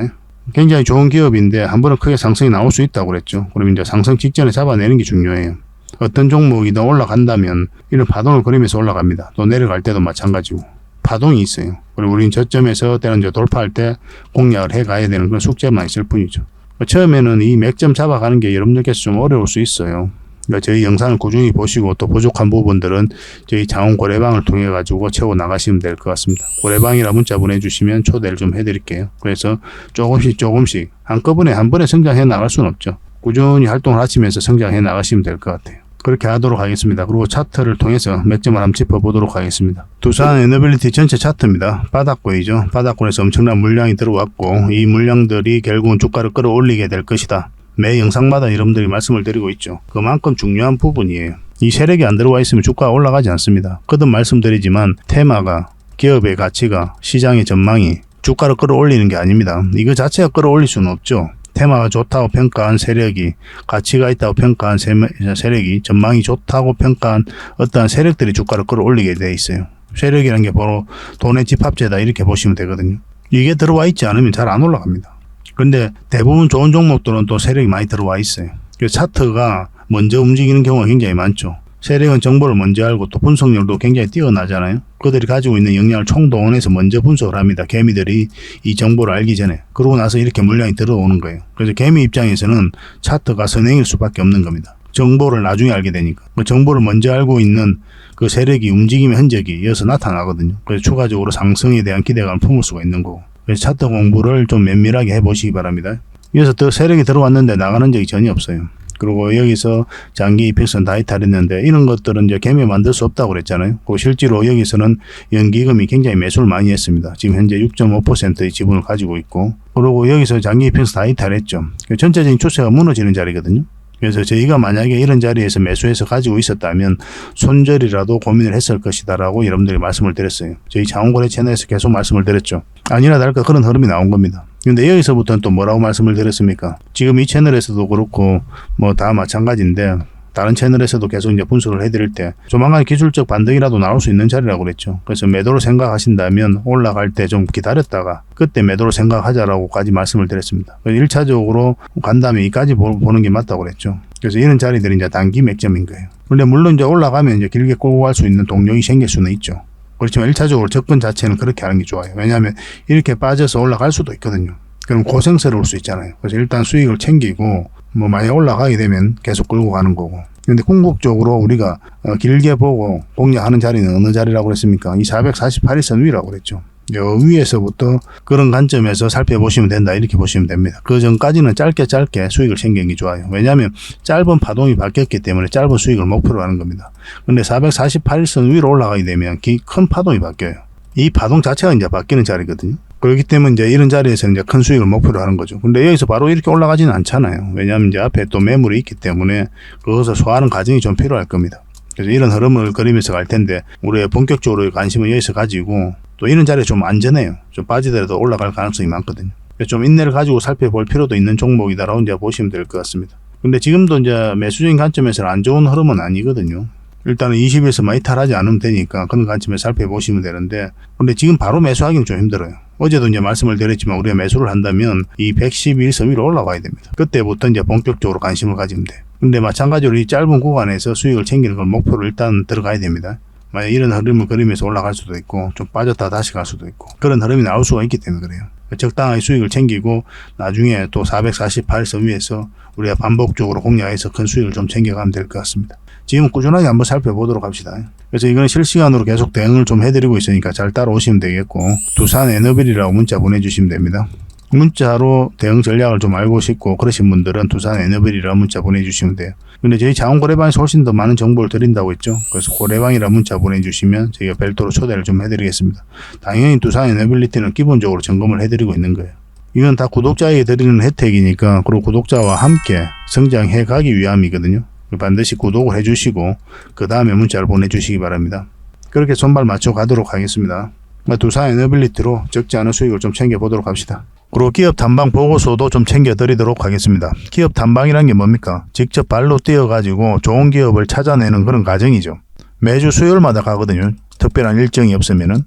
굉장히 좋은 기업인데 한 번은 크게 상승이 나올 수 있다고 그랬죠. 그럼 이제 상승 직전에 잡아내는 게 중요해요. 어떤 종목이든 올라간다면 이런 파동을 그리면서 올라갑니다. 또 내려갈 때도 마찬가지고 파동이 있어요. 그리고 우리는 저점에서 때는 이제 돌파할 때 공략을 해 가야 되는 그런 숙제만 있을 뿐이죠. 처음에는 이 맥점 잡아가는 게 여러분들께서 좀 어려울 수 있어요. 그러니까 저희 영상을 꾸준히 보시고 또 부족한 부분들은 저희 자원 고래방을 통해 가지고 채워 나가시면 될 것 같습니다. 고래방이라 문자 보내주시면 초대를 좀 해드릴게요. 그래서 조금씩 한꺼번에 한 번에 성장해 나갈 수는 없죠. 꾸준히 활동을 하시면서 성장해 나가시면 될 것 같아요. 그렇게 하도록 하겠습니다. 그리고 차트를 통해서 몇 점을 한번 짚어보도록 하겠습니다. 두산 에너빌리티 전체 차트입니다. 바닥권이죠. 바닥권에서 엄청난 물량이 들어왔고 이 물량들이 결국은 주가를 끌어올리게 될 것이다. 매 영상마다 여러분들이 말씀을 드리고 있죠. 그만큼 중요한 부분이에요. 이 세력이 안 들어와 있으면 주가가 올라가지 않습니다. 거듭 말씀드리지만 테마가, 기업의 가치가, 시장의 전망이 주가를 끌어올리는 게 아닙니다. 이거 자체가 끌어올릴 수는 없죠. 테마가 좋다고 평가한 세력이, 가치가 있다고 평가한 세력이, 전망이 좋다고 평가한 어떠한 세력들이 주가를 끌어올리게 돼 있어요. 세력이라는 게 바로 돈의 집합제다 이렇게 보시면 되거든요. 이게 들어와 있지 않으면 잘 안 올라갑니다. 근데 대부분 좋은 종목들은 또 세력이 많이 들어와 있어요. 그래서 차트가 먼저 움직이는 경우가 굉장히 많죠. 세력은 정보를 먼저 알고 또 분석력도 굉장히 뛰어나잖아요. 그들이 가지고 있는 역량을 총동원해서 먼저 분석을 합니다. 개미들이 이 정보를 알기 전에. 그러고 나서 이렇게 물량이 들어오는 거예요. 그래서 개미 입장에서는 차트가 선행일 수밖에 없는 겁니다. 정보를 나중에 알게 되니까. 정보를 먼저 알고 있는 그 세력이 움직임의 흔적이 이어서 나타나거든요. 그래서 추가적으로 상승에 대한 기대감을 품을 수가 있는 거고. 그래서 차트 공부를 좀 면밀하게 해보시기 바랍니다. 이어서 더 세력이 들어왔는데 나가는 적이 전혀 없어요. 그리고 여기서 장기 이평선 다 이탈했는데 이런 것들은 이제 개미 만들 수 없다고 그랬잖아요. 그 실제로 여기서는 연기금이 굉장히 매수를 많이 했습니다. 지금 현재 6.5%의 지분을 가지고 있고 그리고 여기서 장기 이평선 다 이탈했죠. 전체적인 추세가 무너지는 자리거든요. 그래서 저희가 만약에 이런 자리에서 매수해서 가지고 있었다면 손절이라도 고민을 했을 것이다 라고 여러분들이 말씀을 드렸어요. 저희 자원거래 채널에서 계속 말씀을 드렸죠. 아니나 다를까 그런 흐름이 나온 겁니다. 근데 여기서부터는 또 뭐라고 말씀을 드렸습니까? 지금 이 채널에서도 그렇고 뭐 다 마찬가지인데 다른 채널에서도 계속 이제 분석을 해드릴 때 조만간 기술적 반등이라도 나올 수 있는 자리라고 그랬죠. 그래서 매도를 생각하신다면 올라갈 때 좀 기다렸다가 그때 매도를 생각하자라고까지 말씀을 드렸습니다. 1차적으로 간다면 이까지 보는 게 맞다고 그랬죠. 그래서 이런 자리들이 이제 단기 맥점인 거예요. 근데 물론 이제 올라가면 이제 길게 끌고 갈 수 있는 동력이 생길 수는 있죠. 그렇지만 1차적으로 접근 자체는 그렇게 하는 게 좋아요. 왜냐하면 이렇게 빠져서 올라갈 수도 있거든요. 그럼 고생스러울 수 있잖아요. 그래서 일단 수익을 챙기고 뭐 만약 올라가게 되면 계속 끌고 가는 거고. 근데 궁극적으로 우리가 길게 보고 공략하는 자리는 어느 자리라고 그랬습니까? 이 448일선 위라고 그랬죠. 요 위에서부터 그런 관점에서 살펴보시면 된다 이렇게 보시면 됩니다. 그 전까지는 짧게 수익을 챙기는 게 좋아요. 왜냐하면 짧은 파동이 바뀌었기 때문에 짧은 수익을 목표로 하는 겁니다. 근데 448일선 위로 올라가게 되면 큰 파동이 바뀌어요. 이 파동 자체가 이제 바뀌는 자리거든요. 그렇기 때문에 이제 이런 자리에서 이제 큰 수익을 목표로 하는 거죠. 근데 여기서 바로 이렇게 올라가지는 않잖아요. 왜냐하면 이제 앞에 또 매물이 있기 때문에 그것을 소화하는 과정이 좀 필요할 겁니다. 그래서 이런 흐름을 그리면서 갈 텐데 우리의 본격적으로 관심을 여기서 가지고 또 이런 자리에 좀 안전해요. 좀 빠지더라도 올라갈 가능성이 많거든요. 좀 인내를 가지고 살펴볼 필요도 있는 종목이다라고 이제 보시면 될 것 같습니다. 근데 지금도 이제 매수적인 관점에서는 안 좋은 흐름은 아니거든요. 일단은 20일선 이탈하지 않으면 되니까 그런 관점에서 살펴보시면 되는데 근데 지금 바로 매수하기는 좀 힘들어요. 어제도 이제 말씀을 드렸지만 우리가 매수를 한다면 이 111선 위로 올라가야 됩니다. 그때부터 이제 본격적으로 관심을 가지면 돼요. 근데 마찬가지로 이 짧은 구간에서 수익을 챙기는 걸 목표로 일단 들어가야 됩니다. 만약 이런 흐름을 그리면서 올라갈 수도 있고 좀 빠졌다 다시 갈 수도 있고 그런 흐름이 나올 수가 있기 때문에 그래요. 적당하게 수익을 챙기고 나중에 또 448선 위에서 우리가 반복적으로 공략해서 큰 수익을 좀 챙겨가면 될 것 같습니다. 지금 꾸준하게 한번 살펴보도록 합시다. 그래서 이건 실시간으로 계속 대응을 좀 해드리고 있으니까 잘 따라오시면 되겠고, 두산 에너빌이라고 문자 보내주시면 됩니다. 문자로 대응 전략을 좀 알고 싶고 그러신 분들은 두산 에너빌이라고 문자 보내주시면 돼요. 근데 저희 자원거래방에서 훨씬 더 많은 정보를 드린다고 했죠. 그래서 고래방이라 문자 보내주시면 저희가 별도로 초대를 좀 해드리겠습니다. 당연히 두산 에너빌리티는 기본적으로 점검을 해드리고 있는 거예요. 이건 다 구독자에게 드리는 혜택이니까, 그리고 구독자와 함께 성장해 가기 위함이거든요. 반드시 구독을 해주시고 그 다음에 문자를 보내주시기 바랍니다. 그렇게 손발 맞춰 가도록 하겠습니다. 두산 에너빌리티로 적지 않은 수익을 좀 챙겨보도록 합시다. 그리고 기업 탐방 보고서도 좀 챙겨드리도록 하겠습니다. 기업 탐방이란 게 뭡니까? 직접 발로 뛰어가지고 좋은 기업을 찾아내는 그런 과정이죠. 매주 수요일마다 가거든요. 특별한 일정이 없으면은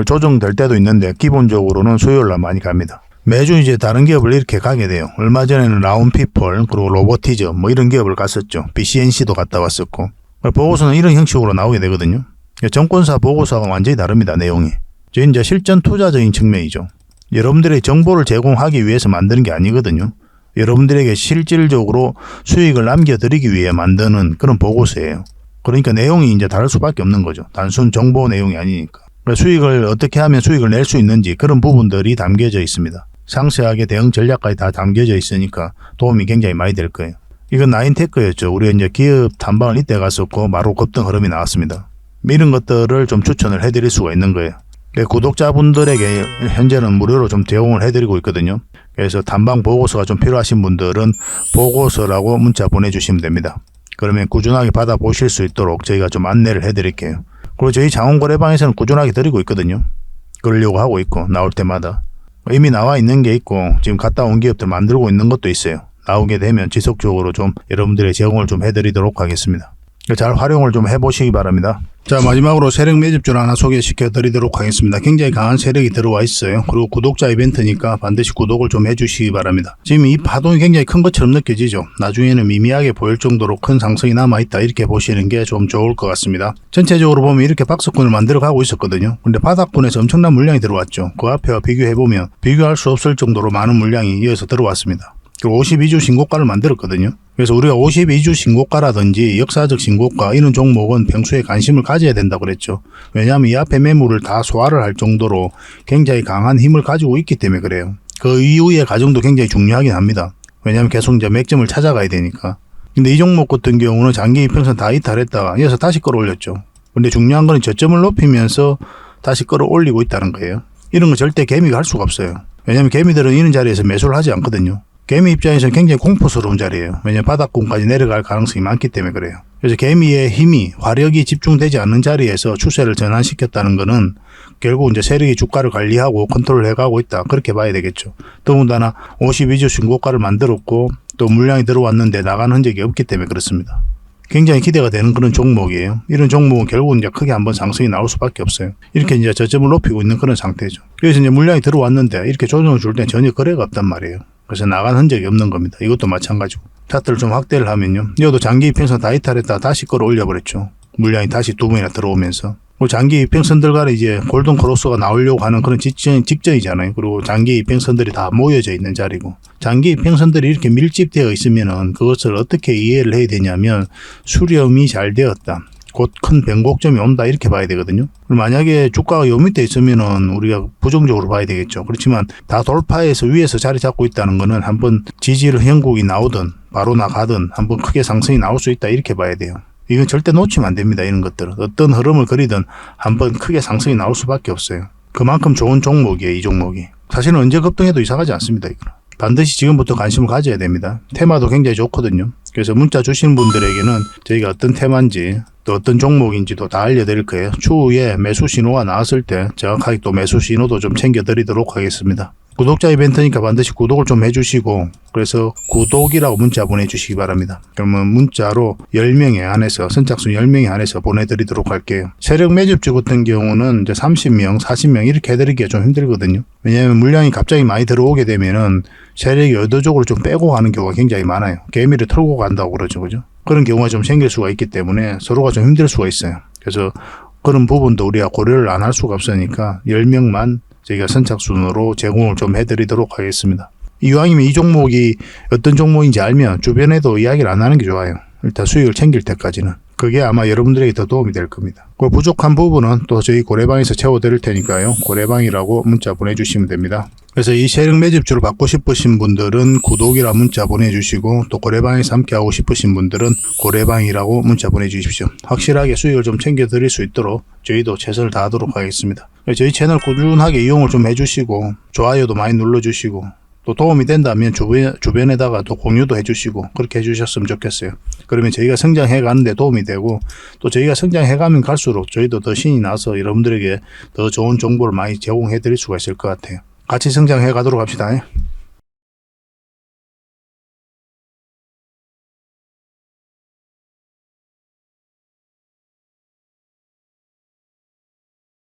조정될 때도 있는데 기본적으로는 수요일날 많이 갑니다. 매주 이제 다른 기업을 이렇게 가게 돼요. 얼마 전에는 라운피플, 그리고 로보티저 이런 기업을 갔었죠. BCNC도 갔다 왔었고. 보고서는 이런 형식으로 나오게 되거든요. 정권사 보고서가 완전히 다릅니다. 내용이. 저 이제 실전 투자적인 측면이죠. 여러분들의 정보를 제공하기 위해서 만드는 게 아니거든요. 여러분들에게 실질적으로 수익을 남겨드리기 위해 만드는 그런 보고서예요. 그러니까 내용이 이제 다를 수밖에 없는 거죠. 단순 정보 내용이 아니니까. 수익을 어떻게 하면 수익을 낼 수 있는지 그런 부분들이 담겨져 있습니다. 상세하게 대응 전략까지 다 담겨져 있으니까 도움이 굉장히 많이 될 거예요. 이건 나인테크였죠. 우리가 이제 기업 탐방을 이때 갔었고 바로 급등 흐름이 나왔습니다. 이런 것들을 좀 추천을 해드릴 수가 있는 거예요. 구독자분들에게 현재는 무료로 좀 제공을 해드리고 있거든요. 그래서 탐방 보고서가 좀 필요하신 분들은 보고서라고 문자 보내주시면 됩니다. 그러면 꾸준하게 받아보실 수 있도록 저희가 좀 안내를 해드릴게요. 그리고 저희 자원거래방에서는 꾸준하게 드리고 있거든요. 그러려고 하고 있고 나올 때마다. 이미 나와 있는 게 있고 지금 갔다 온 기업들 만들고 있는 것도 있어요. 나오게 되면 지속적으로 좀 여러분들의 제공을 좀 해드리도록 하겠습니다. 잘 활용을 좀 해보시기 바랍니다. 자, 마지막으로 세력 매집주를 하나 소개시켜 드리도록 하겠습니다. 굉장히 강한 세력이 들어와 있어요. 그리고 구독자 이벤트니까 반드시 구독을 좀 해주시기 바랍니다. 지금 이 파동이 굉장히 큰 것처럼 느껴지죠. 나중에는 미미하게 보일 정도로 큰 상승이 남아있다, 이렇게 보시는 게 좀 좋을 것 같습니다. 전체적으로 보면 이렇게 박스권을 만들어 가고 있었거든요. 근데 바닥권에서 엄청난 물량이 들어왔죠. 그 앞에와 비교해보면 비교할 수 없을 정도로 많은 물량이 이어서 들어왔습니다. 그리고 52주 신고가를 만들었거든요. 그래서 우리가 52주 신고가라든지 역사적 신고가 이런 종목은 평소에 관심을 가져야 된다고 그랬죠. 왜냐하면 이 앞에 매물을 다 소화를 할 정도로 굉장히 강한 힘을 가지고 있기 때문에 그래요. 그 이후의 과정도 굉장히 중요하긴 합니다. 왜냐하면 계속 이제 맥점을 찾아가야 되니까. 근데 이 종목 같은 경우는 장기 이평선 다 이탈했다가 이어서 다시 끌어올렸죠. 근데 중요한 건 저점을 높이면서 다시 끌어올리고 있다는 거예요. 이런 거 절대 개미가 할 수가 없어요. 왜냐하면 개미들은 이런 자리에서 매수를 하지 않거든요. 개미 입장에서는 굉장히 공포스러운 자리예요. 왜냐하면 바닥권까지 내려갈 가능성이 많기 때문에 그래요. 그래서 개미의 힘이, 화력이 집중되지 않는 자리에서 추세를 전환시켰다는 것은 결국 이제 세력이 주가를 관리하고 컨트롤 해가고 있다, 그렇게 봐야 되겠죠. 더군다나 52주 신고가를 만들었고 또 물량이 들어왔는데 나간 흔적이 없기 때문에 그렇습니다. 굉장히 기대가 되는 그런 종목이에요. 이런 종목은 결국은 이제 크게 한번 상승이 나올 수밖에 없어요. 이렇게 이제 저점을 높이고 있는 그런 상태죠. 그래서 이제 물량이 들어왔는데 이렇게 조정을 줄 때 전혀 거래가 없단 말이에요. 그래서 나간 흔적이 없는 겁니다. 이것도 마찬가지고. 차트를 좀 확대를 하면요. 이것도 장기 이평선 다 이탈했다 다시 끌어올려 버렸죠. 물량이 다시 두 번이나 들어오면서. 장기 이평선들 간에 이제 골든 크로스가 나오려고 하는 그런 직전이잖아요. 그리고 장기 이평선들이 다 모여져 있는 자리고. 장기 이평선들이 이렇게 밀집되어 있으면은 그것을 어떻게 이해를 해야 되냐면 수렴이 잘 되었다, 곧 큰 변곡점이 온다, 이렇게 봐야 되거든요. 만약에 주가가 요 밑에 있으면은 우리가 부정적으로 봐야 되겠죠. 그렇지만 다 돌파해서 위에서 자리 잡고 있다는 거는 한번 지지를 형국이 나오든 바로 나가든 한번 크게 상승이 나올 수 있다, 이렇게 봐야 돼요. 이건 절대 놓치면 안 됩니다. 이런 것들은 어떤 흐름을 그리든 한번 크게 상승이 나올 수밖에 없어요. 그만큼 좋은 종목이에요. 이 종목이 사실은 언제 급등해도 이상하지 않습니다. 이거는 반드시 지금부터 관심을 가져야 됩니다. 테마도 굉장히 좋거든요. 그래서 문자 주시는 분들에게는 저희가 어떤 테마인지 또 어떤 종목인지도 다 알려드릴 거예요. 추후에 매수 신호가 나왔을 때 정확하게 또 매수 신호도 좀 챙겨드리도록 하겠습니다. 구독자 이벤트니까 반드시 구독을 좀 해주시고, 그래서 구독이라고 문자 보내주시기 바랍니다. 그러면 문자로 10명에 한해서, 선착순 10명에 한해서 보내드리도록 할게요. 세력 매집주 같은 경우는 이제 30명, 40명 이렇게 해드리기가 좀 힘들거든요. 왜냐하면 물량이 갑자기 많이 들어오게 되면은 세력이 의도적으로 좀 빼고 가는 경우가 굉장히 많아요. 개미를 털고 간다고 그러죠. 그죠? 그런 경우가 좀 생길 수가 있기 때문에 서로가 좀 힘들 수가 있어요. 그래서 그런 부분도 우리가 고려를 안 할 수가 없으니까 10명만 저희가 선착순으로 제공을 좀 해드리도록 하겠습니다. 이왕이면 이 종목이 어떤 종목인지 알면 주변에도 이야기를 안 하는 게 좋아요. 일단 수익을 챙길 때까지는. 그게 아마 여러분들에게 더 도움이 될 겁니다. 그 부족한 부분은 또 저희 고래방에서 채워드릴 테니까요. 고래방이라고 문자 보내주시면 됩니다. 그래서 이 세력 매집주를 받고 싶으신 분들은 구독이라 문자 보내주시고 또 고래방에서 함께하고 싶으신 분들은 고래방이라고 문자 보내주십시오. 확실하게 수익을 좀 챙겨드릴 수 있도록 저희도 최선을 다하도록 하겠습니다. 저희 채널 꾸준하게 이용을 좀 해주시고 좋아요도 많이 눌러주시고 또 도움이 된다면 주변에다가 또 공유도 해주시고 그렇게 해주셨으면 좋겠어요. 그러면 저희가 성장해 가는데 도움이 되고 또 저희가 성장해 가면 갈수록 저희도 더 신이 나서 여러분들에게 더 좋은 정보를 많이 제공해 드릴 수가 있을 것 같아요. 같이 성장해 가도록 합시다.